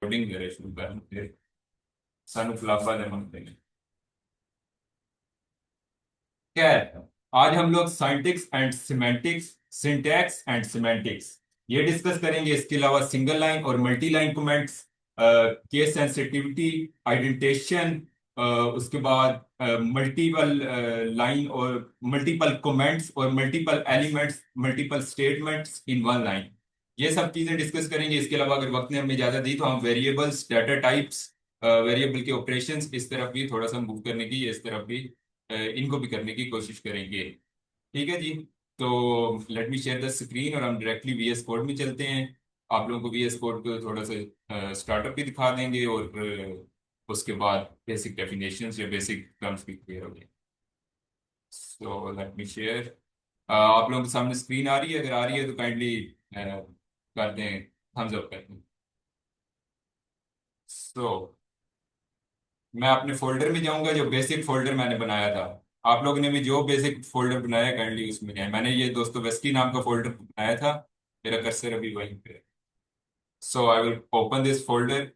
Coding वगैरह शुरू करना फिर सानू खिलाफा दे मंगते हैं। खैर, आज हम लोग syntax and semantics, syntax and semantics ये डिस्कस करेंगे। इसके अलावा सिंगल लाइन और multi line comments, case sensitivity, identification, उसके बाद मल्टीपल लाइन और मल्टीपल कमेंट्स और multiple elements, multiple statements in one line, ये सब चीजें डिस्कस करेंगे। इसके अलावा अगर वक्त ने हमें इजाजत दी तो हम वेरिएबल्स, डाटा टाइप्स, वेरिएबल के ऑपरेशंस, इस तरफ भी थोड़ा सा मूव करने की, इस तरफ भी इनको भी करने की कोशिश करेंगे। ठीक है जी। तो let me share the screen और हम डायरेक्टली वीएस कोड में चलते हैं। आप लोगों को वीएस कोड को थोड़ा सा स्टार्टअप भी दिखा देंगे और उसके बाद बेसिक डेफिनेशंस या बेसिक टर्म्स भी क्लियर हो गए। So let me share. आप लोगों के सामने स्क्रीन आ रही है? अगर आ रही है तो काइंडली कर दें, थम्स अप कर दें। सो मैं अपने फोल्डर में जाऊंगा, जो बेसिक फोल्डर मैंने बनाया था। आप लोगों ने भी जो बेसिक फोल्डर बनाया काइंडली उसमें जाए। मैंने ये दोस्तों वेस्की नाम का फोल्डर बनाया था, मेरा कर्सर अभी वहीं पे। So I will open this folder,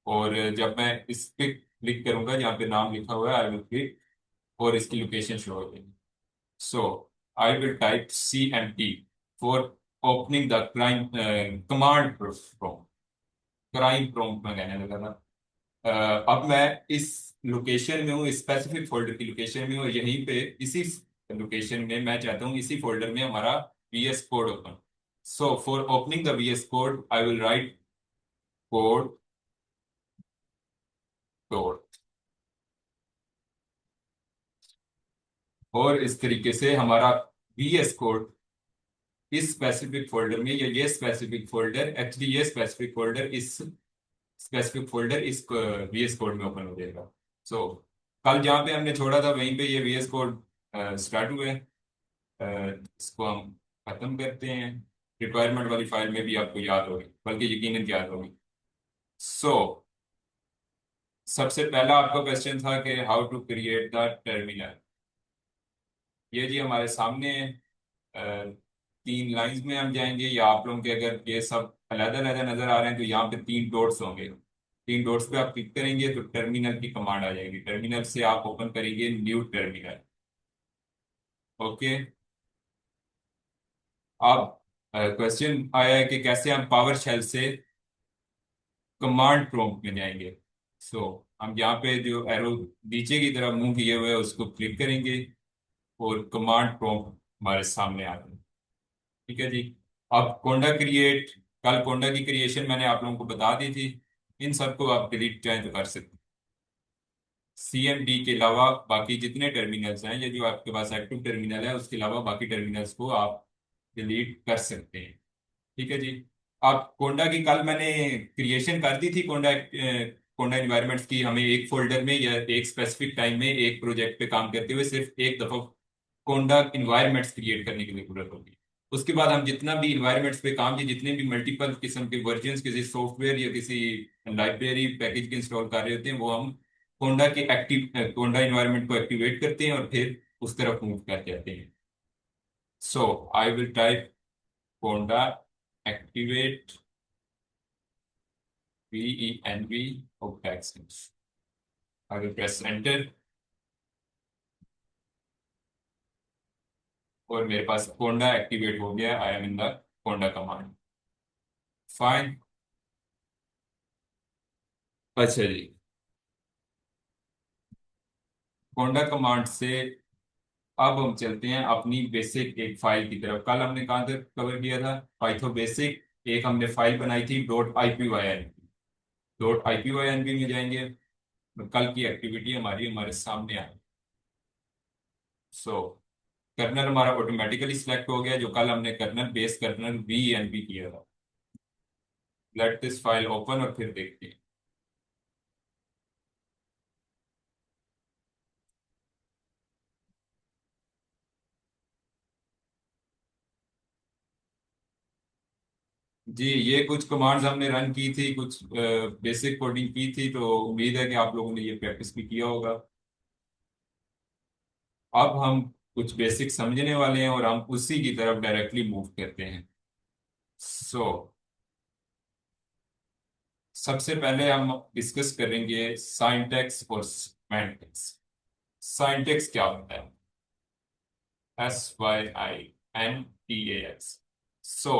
और जब मैं इस पे क्लिक करूंगा जहाँ पे नाम लिखा हुआ है, आई विल क्लिक और इसकी लोकेशन शो हो जाएगी। So I will type CMD for opening the crime command prompt. Crime prompt में कहने लगा था। अब मैं इस लोकेशन में हूँ, स्पेसिफिक फोल्डर की लोकेशन में हूँ। यहीं पे इसी लोकेशन में मैं चाहता हूँ इसी फोल्डर में हमारा VS code open. So for opening the VS code I will right code dot, और इस तरीके से हमारा VS कोड इस स्पेसिफिक फोल्डर में, या ये स्पेसिफिक फोल्डर, एक्चुअली ये स्पेसिफिक फोल्डर इस स्पेसिफिक फोल्डर इस VS कोड में ओपन हो जाएगा। सो कल जहाँ पे हमने छोड़ा था वहीं पे ये VS कोड स्टार्ट हुआ है। इसको हम खत्म करते हैं। रिक्वायरमेंट वाली फाइल में भी आपको याद होगी, बल्कि यकीनन याद होगी। सो सबसे पहला आपका क्वेश्चन था कि how to create the terminal. ये जी हमारे सामने है। तीन लाइंस में हम जाएंगे, या आप लोगों के अगर ये सब अलग अलग नजर आ रहे हैं तो यहाँ पे तीन डॉट्स होंगे। तीन डॉट्स पे आप क्लिक करेंगे तो टर्मिनल की कमांड आ जाएगी। टर्मिनल से आप ओपन करेंगे न्यू टर्मिनल। ओके। अब क्वेश्चन आया है कि कैसे हम पावर शेल से कमांड प्रॉम्प्ट में जाएंगे। सो हम यहाँ पे जो एरो नीचे की तरफ मुंह किए हुए है उसको क्लिक करेंगे और कमांड प्रॉम्प्ट हमारे सामने आ गया। ठीक है जी। अब कोंडा क्रिएट, कल कोंडा की क्रिएशन मैंने आप लोगों को बता दी थी। इन सबको आप डिलीट चाहें तो कर सकते हैं। CMD के अलावा बाकी जितने टर्मिनल्स हैं, ये जो आपके पास एक्टिव टर्मिनल है उसके अलावा बाकी टर्मिनल्स को आप डिलीट कर सकते हैं। ठीक है जी। अब कोंडा की कल मैंने क्रिएशन कर दी थी। कोंडा इन्वायरमेंट्स की हमें एक फोल्डर में या एक स्पेसिफिक टाइम में एक प्रोजेक्ट पे काम करते हुए सिर्फ एक दफा कोंडा इन्वायरमेंट्स क्रिएट करने की जरूरत होगी। उसके बाद हम जितना भी इन्वायरमेंट्स पे काम किए, जितने भी मल्टीपल किस्म के वर्जन्स किसी सॉफ्टवेयर या किसी लाइब्रेरी पैकेज के इंस्टॉल कर रहे होते हैं, वो हम कोंडा इन्वायरमेंट को एक्टिवेट करते हैं और फिर उस तरफ मूव कर जाते हैं। So I will type conda activate VENV of vaccines. I will press enter और मेरे पास कोंडा एक्टिवेट हो गया। I am in the Konda command. Fine. अच्छा जी। कोंडा कमांड से अब हम चलते हैं अपनी बेसिक एक फाइल की तरफ। कल हमने कहाँ तक कवर किया था? पाइथो बेसिक एक हमने फाइल बनाई थी .ipyn। .ipynb में जाएंगे। कल की एक्टिविटी हमारी हमारे सामने आई। सो कर्नल हमारा ऑटोमेटिकली सिलेक्ट हो गया, जो कल हमने कर्नल बेस कर्नल VENV किया था। लेट दिस फाइल ओपन और फिर देखते हैं। जी, ये कुछ कमांड्स हमने रन की थी, कुछ बेसिक कोडिंग की थी, तो उम्मीद है कि आप लोगों ने ये प्रैक्टिस भी किया होगा। अब हम कुछ बेसिक समझने वाले हैं और हम उसी की तरफ डायरेक्टली मूव करते हैं। सो सबसे पहले हम डिस्कस करेंगे साइंटेक्स और सिमेंटिक्स। साइंटेक्स क्या होता है? SYINTAX। सो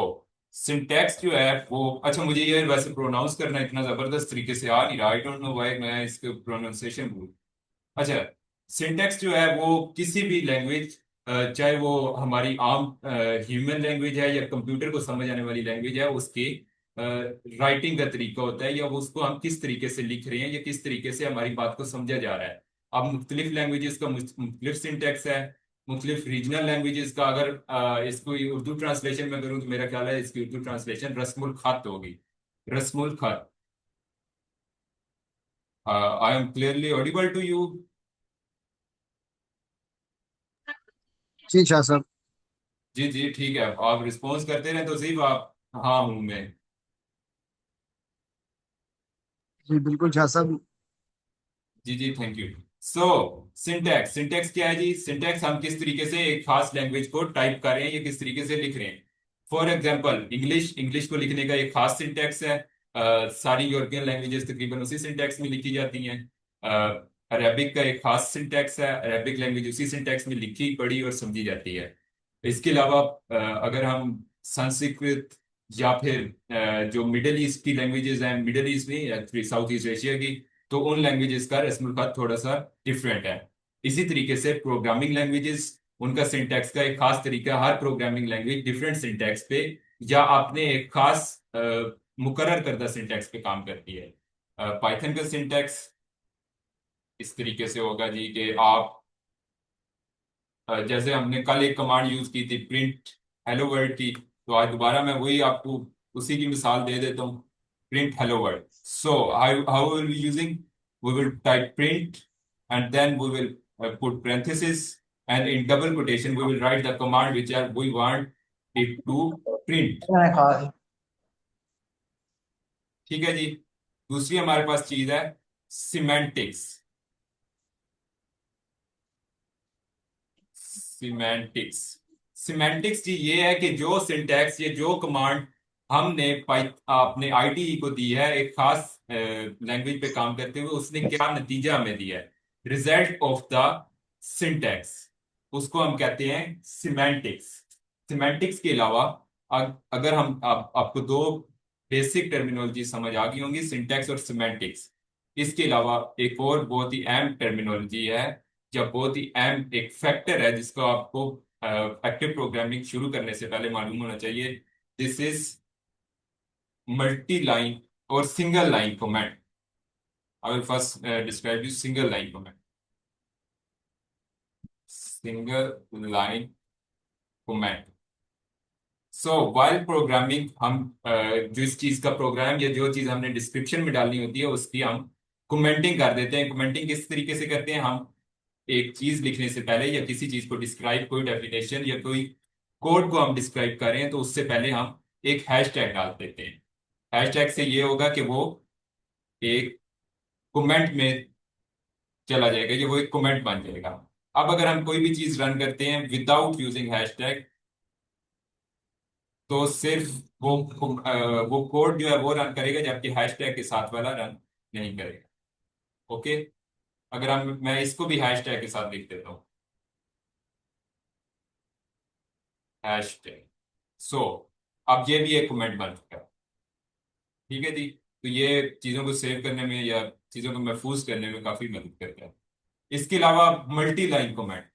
सिंटैक्स जो है वो, अच्छा मुझे ये वैसे प्रोनाउंस करना इतना जबरदस्त तरीके से आ नहीं रहा, आई डोंट नो व्हाई मैं इसके प्रोनाउंसिएशन भूल। अच्छा, सिंटैक्स जो है वो किसी भी लैंग्वेज, चाहे वो हमारी आम ह्यूमन लैंग्वेज है या कंप्यूटर को समझ आने वाली लैंग्वेज है, उसके राइटिंग का तरीका होता है, या वो उसको हम किस तरीके से लिख रहे हैं या किस तरीके से हमारी बात को समझा जा रहा है। अब मुख्तलिफ लैंग्वेजेस का मुख्तलिफ सिंटैक्स है। मुख्तलिफ रीजनल लैंग्वेजेस का अगर इसको उर्दू ट्रांसलेशन में करूँ तो मेरा ख्याल है इसकी उर्दू ट्रांसलेशन रस्मुल खत होगी। रस्मुल खत। I am clearly audible to you? जी शाह साहब। जी जी ठीक है, आप रिस्पॉन्स करते रहे तो सही। आप हाँ हूँ मैं। जी बिल्कुल शाह साहब। जी जी thank you. So syntax, syntax क्या है जी? सिंटैक्स हम किस तरीके से एक खास लैंग्वेज को टाइप कर रहे हैं या किस तरीके से लिख रहे हैं। फॉर एग्जांपल इंग्लिश, इंग्लिश को लिखने का एक खास सिंटैक्स है। सारी यूरोपियन लैंग्वेजेस तकरीबन उसी सिंटैक्स में लिखी जाती हैं। अरेबिक का एक खास सिंटैक्स है, अरेबिक लैंग्वेज उसी सिंटैक्स में लिखी पढ़ी और समझी जाती है। इसके अलावा अगर हम संस्कृत या फिर जो मिडल ईस्ट की लैंग्वेजेस हैं, मिडल ईस्ट में एक्चुअली साउथ ईस्ट एशिया की, तो उन लैंग्वेजेस का रस्म खत थोड़ा सा डिफरेंट है। इसी तरीके से प्रोग्रामिंग लैंग्वेजेस, उनका सिंटैक्स का एक खास तरीका है। हर प्रोग्रामिंग लैंग्वेज डिफरेंट सिंटैक्स पे या आपने एक खास मुकर्रर करदा सिंटैक्स पे काम करती है। पाइथन का सिंटैक्स इस तरीके से होगा जी कि आप जैसे हमने कल एक कमांड यूज की थी प्रिंट हेलो वर्ल्ड की, तो आज दोबारा मैं वही आपको उसी की मिसाल दे देता हूँ। Print hello world. So how how will be using, we will type print and then we will put parenthesis and in double quotation we will write the command which are we want it to print। मैंने कहा है। ठीक है जी। दूसरी हमारे पास चीज है semantics. Semantics, semantics जी ये है कि जो सिंटैक्स, ये जो कमांड हमने अपने आईडीई को दी है एक खास लैंग्वेज पे काम करते हुए, उसने क्या नतीजा हमें दिया है, रिजल्ट ऑफ द सिंटैक्स, उसको हम कहते हैं सिमेंटिक्स। सिमेंटिक्स के अलावा अगर हम आपको दो बेसिक टर्मिनोलॉजी समझ आ गई होंगी, सिंटैक्स और सिमेंटिक्स। इसके अलावा एक और बहुत ही अहम टर्मिनोलॉजी है, या बहुत ही अहम एक फैक्टर है जिसको आपको एक्टिव प्रोग्रामिंग शुरू करने से पहले मालूम होना चाहिए। दिस इज मल्टी लाइन और single line comment. I will first describe you single line comment. Single line comment. So while programming हम जो इस चीज का प्रोग्राम या जो चीज हमने डिस्क्रिप्शन में डालनी होती है उसकी हम कमेंटिंग कर देते हैं। कमेंटिंग किस तरीके से करते हैं? हम एक चीज लिखने से पहले या किसी चीज को डिस्क्राइब, कोई डेफिनेशन या कोई कोड को हम डिस्क्राइब कर रहे हैं तो उससे पहले हम एक हैश टैग डाल देते हैं। हैश टैग से ये होगा कि वो एक कमेंट में चला जाएगा, ये वो एक कमेंट बन जाएगा। अब अगर हम कोई भी चीज रन करते हैं विदाउट यूजिंग हैश टैग, तो सिर्फ वो कोड जो है वो रन करेगा, जबकि हैश टैग के साथ वाला रन नहीं करेगा। ओके, अगर हम मैं इसको भी हैश टैग के साथ लिख देता हूँ, हैश टैग। सो अब ये भी एक कमेंट बन चुका है। ठीक है जी। तो ये चीजों को सेव करने में या चीजों को महफूज करने में काफी मदद करता है। इसके अलावा मल्टी लाइन कमेंट।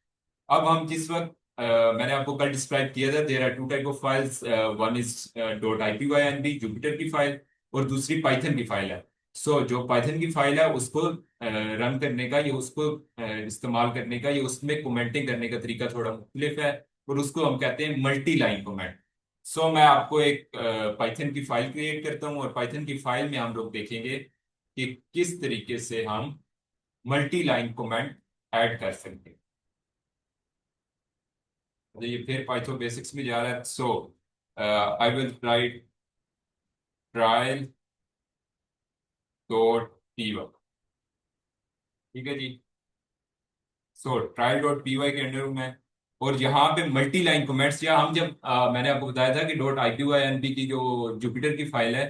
अब हम जिस वक्त मैंने आपको कल डिस्क्राइब किया था, there are two type of files, one is .ipynb Jupyter की फाइल, और दूसरी पाइथन की फाइल है। सो जो पाइथन की फाइल है उसको रन करने का या उसको इस्तेमाल करने का या उसमें कमेंटिंग करने का तरीका थोड़ा मुख्तलिफ है, और उसको हम कहते हैं मल्टी लाइन कमेंट। सो मैं आपको एक पाइथन की फाइल क्रिएट करता हूँ, और पाइथन की फाइल में हम लोग देखेंगे कि किस तरीके से हम मल्टी लाइन कमेंट ऐड कर सकते हैं। तो ये फिर पाइथन बेसिक्स में जा रहा है। So I will write trial dot P Y. ठीक है जी। So trial dot P Y के अंडर हूं मैं, और यहाँ पे मल्टी लाइन कमेंट्स, या हम जब मैंने आपको बताया था कि .ipynb की जो जुपिटर की फाइल है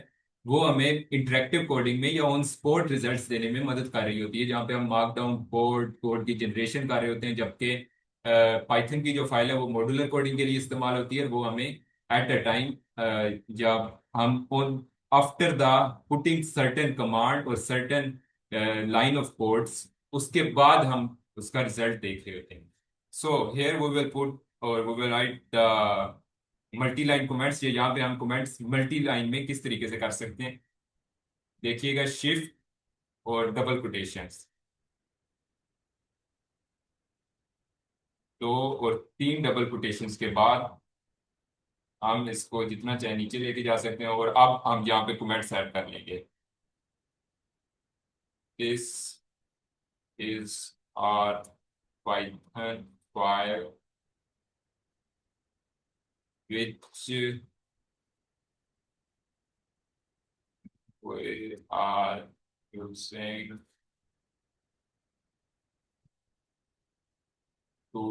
वो हमें इंटरेक्टिव कोडिंग में या ऑन स्पॉट रिजल्ट्स देने में मदद कर रही होती है, जहाँ पे हम मार्कडाउन कोड की जनरेशन कर रहे होते हैं, जबकि पाइथन की जो फाइल है वो मॉड्यूलर कोडिंग के लिए इस्तेमाल होती है। वो हमें एट अ टाइम, जब हम on after the putting certain command और सर्टेन लाइन ऑफ कोड्स, उसके बाद हम उसका रिजल्ट देख रहे होते हैं। So here we will put और we will write the multi line comments. ये यहाँ पे हम कमेंट्स मल्टी लाइन में किस तरीके से कर सकते हैं, देखिएगा, शिफ्ट और डबल कोटेशंस, दो और तीन डबल कोटेशंस के बाद हम इसको जितना चाहे नीचे लेके जा सकते हैं। और अब हम यहाँ पे कमेंट्स ऐड कर लेंगे। This is our Python file which we are using to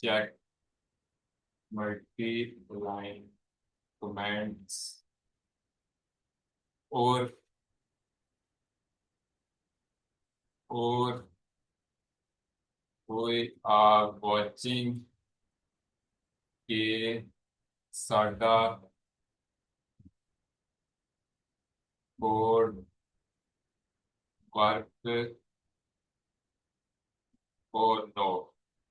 check multi-line commands, और और we are watching कि साडा कोड वर्क और नो।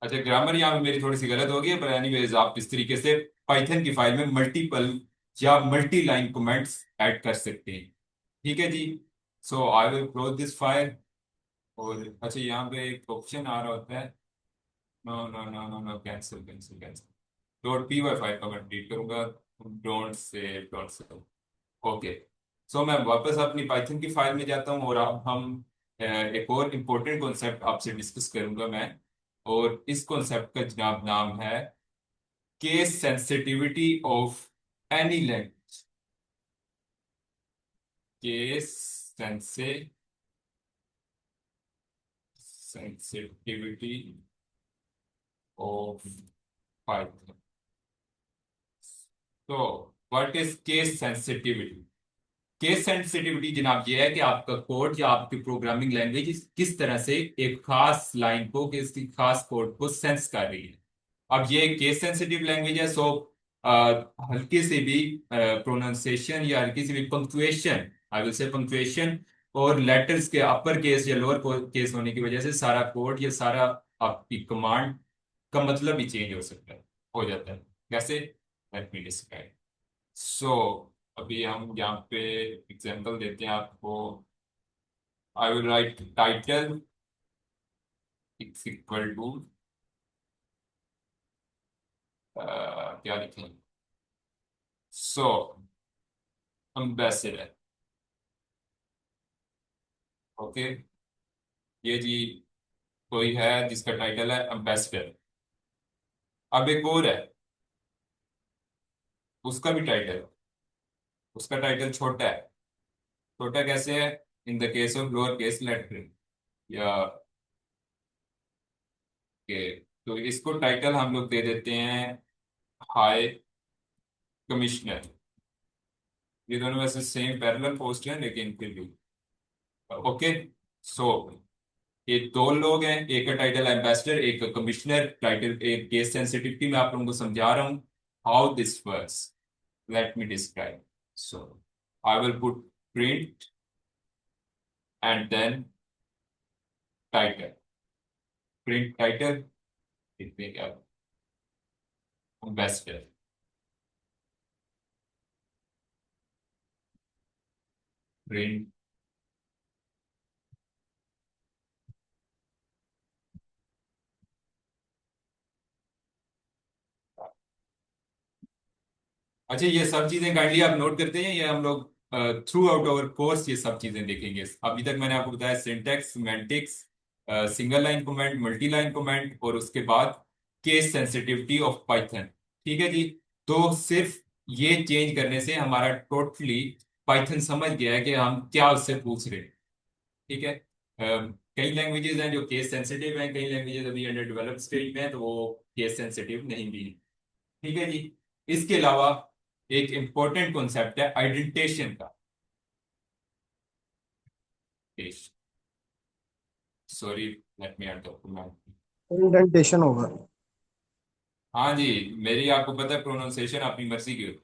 अच्छा, ग्रामर यहाँ पे मेरी थोड़ी सी गलत हो गई है, पर एनीवेज आप इस तरीके से पाइथन की फाइल में मल्टीपल या मल्टी लाइन कमेंट्स ऐड कर सकते हैं। ठीक है जी। So I will close this file. और अच्छा, यहाँ पे एक ऑप्शन आ रहा होता है, no no no no no, cancel cancel cancel. Dot P Y file का मैं डिलीट करूंगा, डोंट सेव। ओके। सो मैं वापस अपनी पाइथन की फाइल में जाता हूँ, और अब हम एक और इम्पोर्टेंट कॉन्सेप्ट आपसे डिस्कस करूंगा मैं। और इस कॉन्सेप्ट का जनाब नाम है case sensitivity of any language. Case sensitivity of Python. तो what is case sensitivity? Case sensitivity जनाब ये है कि आपका कोड या आपकी प्रोग्रामिंग लैंग्वेज किस तरह से एक खास लाइन को, किसी खास कोड को सेंस कर रही है। अब ये केस सेंसिटिव लैंग्वेज है, सो हल्की से भी प्रोनाउंसिएशन या हल्की से भी punctuation, I will say punctuation और लेटर्स के अपर केस या लोअर केस होने की वजह से सारा कोड या सारा आपकी कमांड का मतलब ही चेंज हो सकता है, हो जाता है। कैसे? Late me describe. सो अभी हम यहाँ पे एग्जांपल देते हैं आपको। I will write title is equal to, क्या लिखें, सो एम्बेसडर। ओके, ये जी कोई है जिसका टाइटल है एम्बेसडर। अब एक और है, उसका भी टाइटल, उसका टाइटल छोटा है। छोटा कैसे है? In the case of lower case letter या के, तो इसको टाइटल हम लोग दे देते हैं हाई कमिश्नर। ये दोनों वैसे सेम पैरेलल पोस्ट हैं, लेकिन फिर भी ओके। सो ये दो लोग हैं, एक का टाइटल एम्बेसडर, एक का कमिश्नर। टाइटल एक केस सेंसिटिविटी में आप लोगों को समझा रहा हूं how this works. Let me describe. So I will put print and then title, print title, ambassador, print. अच्छा, ये सब चीजें काइंडली आप नोट करते हैं, ये हम लोग थ्रू आउट आवर कोर्स ये सब चीजें देखेंगे। अभी तक मैंने आपको बताया syntax, semantics, single line comment, multi line comment, और उसके बाद केस सेंसिटिविटी ऑफ पाइथन। ठीक है जी। तो सिर्फ ये चेंज करने से हमारा टोटली पाइथन समझ गया है कि हम क्या उससे पूछ रहे हैं। ठीक है। कई लैंग्वेजेस हैं जो केस सेंसिटिव हैं, कई लैंग्वेजेस अभी अंडर डेवलप स्टेज में है, तो वो केस सेंसिटिव नहीं भी है। ठीक है जी। इसके अलावा एक इंपॉर्टेंट कॉन्सेप्ट है आइडेंटिटेशन का। Sorry, let me add document. Indentation होगा। हाँ जी, मेरी आपको पता है प्रोनाउंसिएशन अपनी मर्जी की होती है,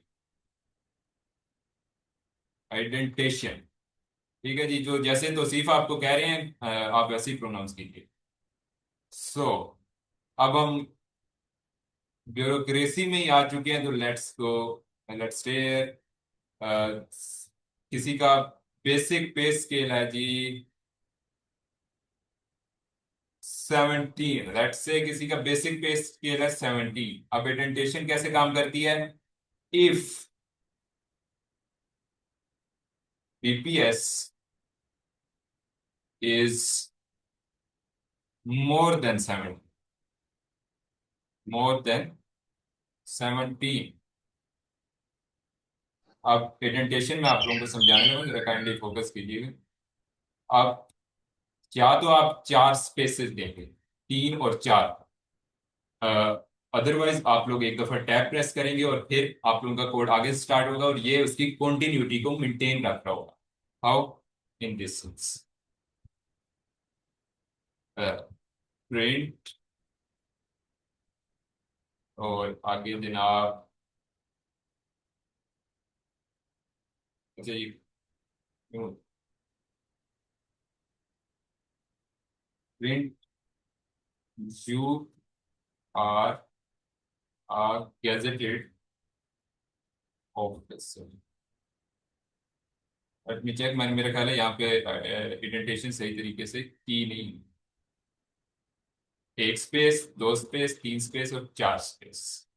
आइडेंटिटेशन। ठीक है जी, जो जैसे तौसीफ आपको कह रहे हैं आप वैसे ही प्रोनाउंस कीजिए। सो अब हम ब्यूरोक्रेसी में ही आ चुके हैं, तो लेट्स गो, लेट्स से किसी का बेसिक पे स्केल है जी 17। लेट्स से किसी का बेसिक पे स्केल है 17। अब इडेंटेशन कैसे काम करती है? If BPS is more than 7, more than 17। अब इडेंटेशन में आप लोगों को समझाने में जरा काइंडली फोकस कीजिएगा। अब या तो आप चार स्पेसेस देंगे, 3 और 4। अदरवाइज आप लोग एक दफा टैब प्रेस करेंगे और फिर आप लोगों का कोड आगे स्टार्ट होगा और ये उसकी कॉन्टिन्यूटी को मेंटेन रख रहा होगा। How? In this sense, print, और आगे जनाब, अच्छा ये print you are gazetted officer. Let me check, मैंने, मेरा ख्याल है यहाँ पे इंडेंटेशन सही तरीके से की नहीं। एक स्पेस, दो स्पेस, 3 स्पेस और 4 स्पेस।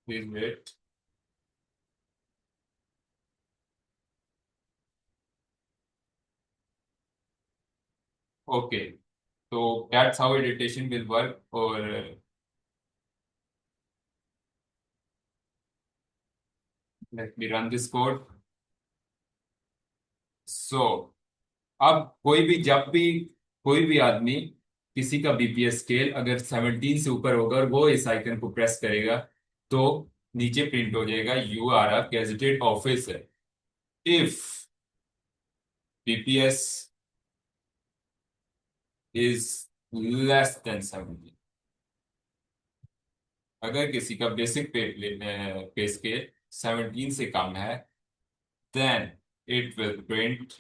Please wait. ओके, तो that's how indentation will work. और let me run this code. So अब जब भी कोई भी आदमी किसी का बीपीएस स्केल अगर 17 से ऊपर होगा और वो इस आइकन को प्रेस करेगा, तो नीचे प्रिंट हो जाएगा you are a gazetted officer if BPS is less than 17। अगर किसी का बेसिक पे स्केल 17 से कम है, देन इट विल प्रिंट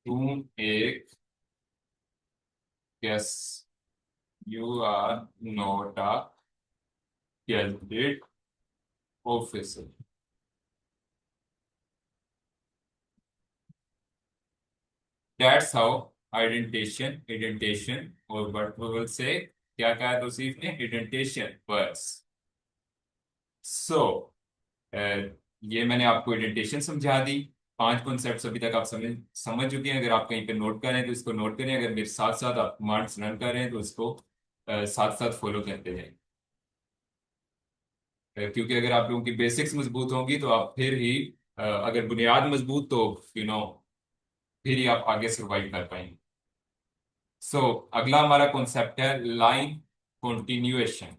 तुम एक guess, you are not a gazetted officer. That's how indentation और व्हाट वी विल से, क्या कहा तौसीफ ने, इडेंटेशन बस। सो ये मैंने आपको इडेंटेशन समझा दी। 5 कॉन्सेप्ट्स अभी तक आप समझ समझ चुके हैं। अगर आप कहीं पे नोट कर रहे हैं तो इसको नोट करें, अगर मेरे साथ साथ आप कमांड्स रन कर रहे हैं तो इसको साथ साथ फॉलो करते जाएं। क्योंकि अगर आप लोगों की बेसिक्स मजबूत होंगी तो आप फिर ही अगर बुनियाद मजबूत, तो फिर ही आप आगे सर्वाइव कर पाएंगे। सो अगला हमारा कॉन्सेप्ट है लाइन कंटिन्यूएशन।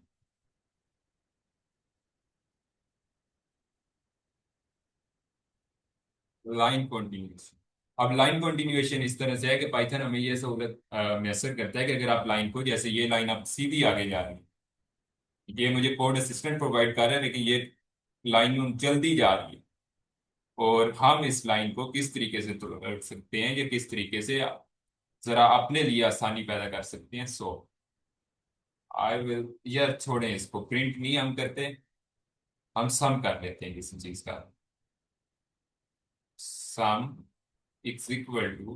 Line continuation. अब लाइन कंटिन्यूएशन इस तरह से है कि पाइथन हमें ये सहूलत मैसर करता है कि अगर आप लाइन को, जैसे ये लाइन आप सीधी आगे जा रही है, ये मुझे कोड असिस्टेंट प्रोवाइड कर रहा है, लेकिन ये लाइन जल्दी जा रही है, और हम इस लाइन को किस तरीके से तोड़ सकते हैं या किस तरीके से जरा अपने लिए आसानी पैदा कर सकते हैं। सो आई विल, यार छोड़ें इसको, प्रिंट नहीं हम करते, हम सम कर लेते हैं किसी चीज का। Sum is equal to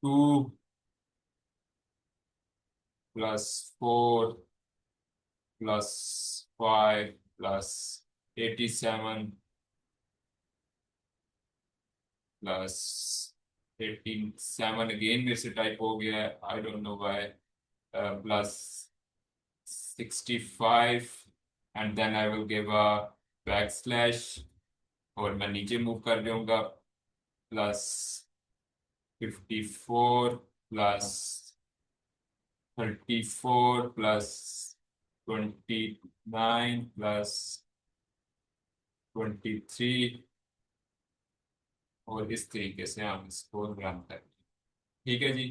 2 +4 +5 +87 +87, again मेरे से टाइप हो गया है, I don't know why, +65, and then I will give a back slash, और मैं नीचे मूव कर जाऊंगा। प्लस 54 प्लस 34 प्लस 29 प्लस 23, और इस तरीके से हम इसको रन करें। ठीक है जी।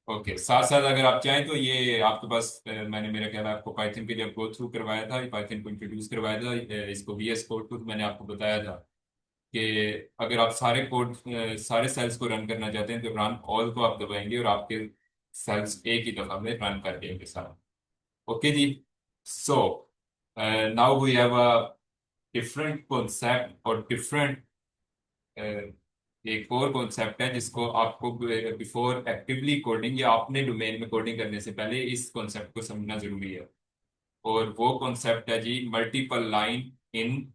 ओके, साथ साथ अगर आप चाहें तो ये आपके पास मैंने मेरा ख्याल है आपको पाइथन के जब गो थ्रू करवाया था, पाइथन को इंट्रोड्यूस करवाया था, इसको वीएस कोड को, तो मैंने आपको बताया था कि अगर आप सारे कोड सारे सेल्स को रन करना चाहते हैं तो रन ऑल को आप दबाएंगे और आपके सेल्स एक ही दफा में रन कर देंगे सारा। ओके जी। So now we have a different concept और डिफरेंट एक और कॉन्सेप्ट है जिसको आपको बिफोर एक्टिवली कोडिंग या अपने डोमेन में कोडिंग करने से पहले इस कॉन्सेप्ट को समझना जरूरी है। और वो कॉन्सेप्ट है जी multiple line in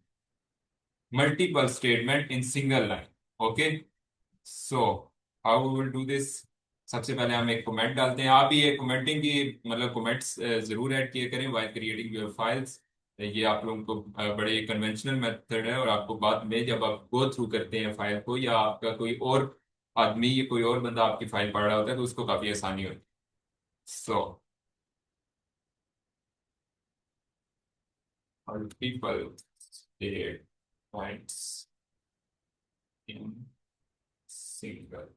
multiple statement in single line. Okay, so how we will do this. सबसे पहले हम एक कमेंट डालते हैं। आप ये कमेंटिंग की मतलब कमेंट्स जरूर ऐड किया करें व्हाइल क्रिएटिंग योर फाइल्स। ये आप लोगों को बड़े कन्वेंशनल मेथड है, और आपको बाद में जब आप गो थ्रू करते हैं फाइल को, या आपका कोई और आदमी या कोई और बंदा आपकी फाइल पढ़ रहा होता है, तो उसको काफी आसानी होती है। So multiple statements in single.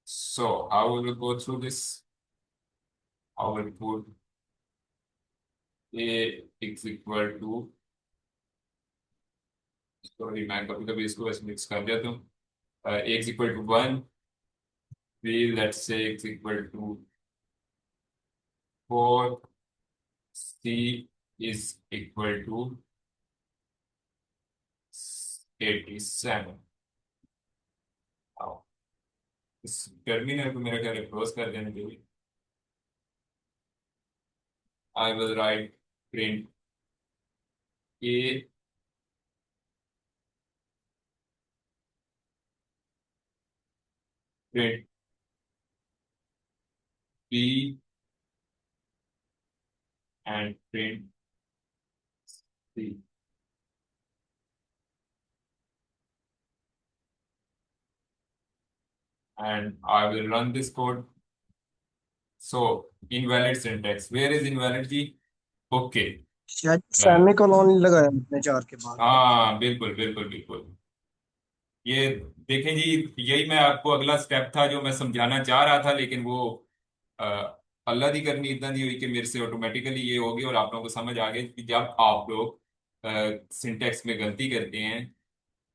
So how we will go through this? I will put a is equal to, sorry मैं कभी कभी इसको वैसे मिक्स कर देता हूँ। a is equal to 1, b let's say is equal to 4, c is equal to 87। आओ, इस टर्मिनल को मेरा ख्याल क्लोज कर देने के लिए I will write print a, print b and print c, and I will run this code. So invalid syntax, where is invalid जी? ओके। शायद सेमीकोलन लगाया अपने चार के बाद। हाँ बिल्कुल बिल्कुल बिल्कुल। ये देखें जी, यही मैं आपको अगला स्टेप था जो मैं समझाना चाह रहा था, लेकिन वो अ, अल्लाह की करनी इतना दी हुई कि मेरे से ऑटोमेटिकली ये होगी, और आप लोगों को समझ आ गई कि जब आप लोग सिंटेक्स में गलती करते हैं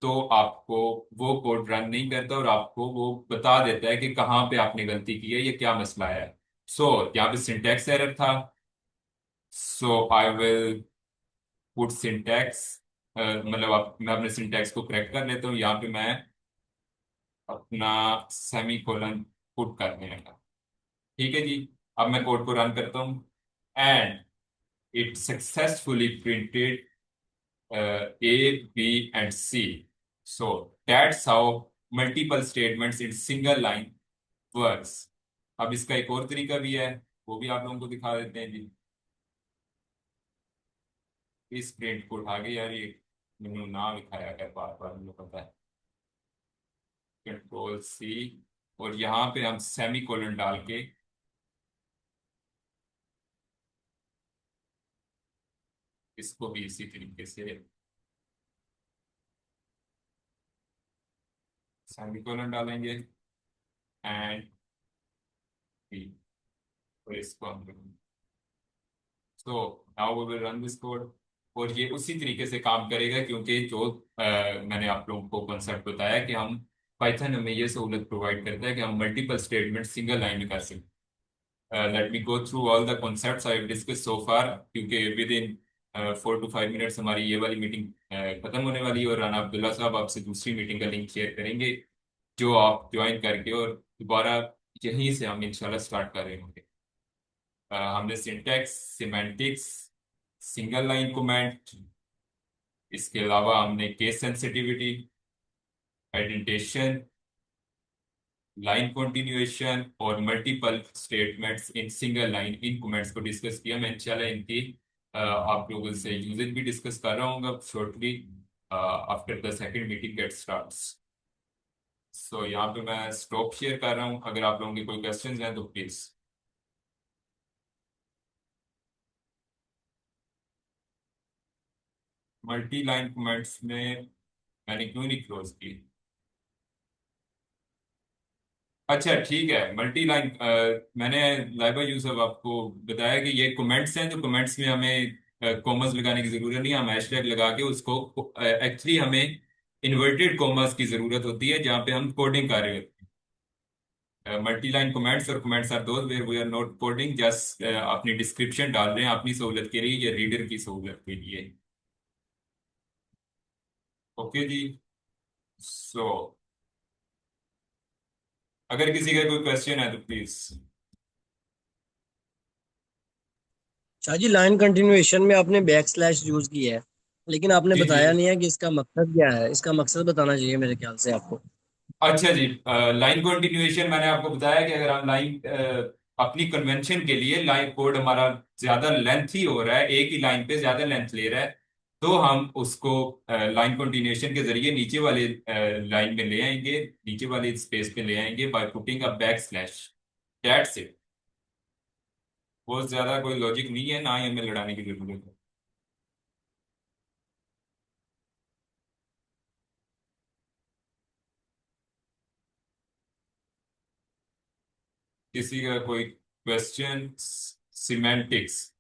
तो आपको वो कोड रन नहीं करता, और आपको वो बता देता है कि कहाँ पे आपने गलती की है, ये क्या मसला है। सो यहाँ पे सिंटेक्स एरर था। सो आई विल पुट सिंटैक्स, मतलब मैं अपने सिंटैक्स को करेक्ट कर लेता हूँ। यहाँ पे मैं अपना सेमी कोलन पुट करने लगा। ठीक है जी। अब मैं कोड को रन करता हूँ, and it successfully printed A B and C. So that's how multiple statements in single line works. अब इसका एक और तरीका भी है, वो भी आप लोगों को दिखा देते हैं जी। इस प्रिंट को उठा के, यार ये मैंने ना लिखाया है बार बार, मुझे पता है। कंट्रोल सी, और यहाँ पे हम सेमी कोलन डाल के इसको भी इसी तरीके से सेमी कोलन डालेंगे, एंड बी, और इसको हम so now we will run this code. और ये उसी तरीके से काम करेगा, क्योंकि जो मैंने आप लोगों को कॉन्सेप्ट बताया कि हम पाइथन हमें ये सहूलत प्रोवाइड करता है कि हम मल्टीपल स्टेटमेंट सिंगल लाइन में कर सकते हैं। Let me go through all the concepts I have discuss so far, क्योंकि विद इन 4 to 5 मिनट्स हमारी ये वाली मीटिंग खत्म होने वाली है, और राना अब्दुल्ला साहब आपसे दूसरी मीटिंग का लिंक शेयर करेंगे, जो आप ज्वाइन करके, और दोबारा यहीं से हम इंशाल्लाह स्टार्ट कर रहे होंगे। हमने syntax, semantics, single line comment, इसके अलावा हमने case sensitivity, identification, line continuation और multiple statements in single line in comments को डिस्कस किया। मैं इंशाल्लाह इनकी आप लोगों से यूजेज भी डिस्कस कर रहा हूँ shortly after the second meeting get starts. So यहाँ पे मैं स्टॉप शेयर कर रहा हूँ, अगर आप लोगों के कोई क्वेश्चंस हैं तो प्लीज। मल्टी लाइन कमेंट्स में मैंने क्यों नहीं क्लोज की? अच्छा ठीक है, मल्टी लाइन मैंने लाइबा यूसफ आपको बताया कि ये कमेंट्स हैं, तो कमेंट्स में हमें कॉमर्स लगाने की जरूरत नहीं है, हम हैशटैग लगा के उसको एक्चुअली हमें इन्वर्टेड कॉमर्स की जरूरत होती है जहाँ पे हम कोडिंग कर रहे होते हैं। मल्टी लाइन कमेंट्स और comments are those where we are not coding, just अपनी डिस्क्रिप्शन डाल रहे हैं अपनी सहूलत के लिए या रीडर की सहूलत के लिए। ओके जी। सो अगर किसी का कोई क्वेश्चन है तो please. Shah ji, line continuation में आपने बैक स्लैश यूज किया है, लेकिन आपने जी जी। बताया नहीं है कि इसका मकसद क्या है। इसका मकसद बताना चाहिए मेरे ख्याल से आपको। अच्छा जी, लाइन कंटिन्यूएशन मैंने आपको बताया कि अगर हम लाइन अपनी कन्वेंशन के लिए लाइन कोड हमारा ज्यादा लेंथ ही हो रहा है, एक ही लाइन पे ज्यादा लेंथ ले रहा है, तो हम उसको लाइन कंटिन्यूएशन के जरिए नीचे वाले लाइन में ले आएंगे, नीचे वाले स्पेस पे ले आएंगे by putting a back slash. That's it. बहुत ज्यादा कोई लॉजिक नहीं है, ना ही हमें लड़ाने की जरूरत है। किसी का कोई क्वेश्चन? सिमेंटिक्स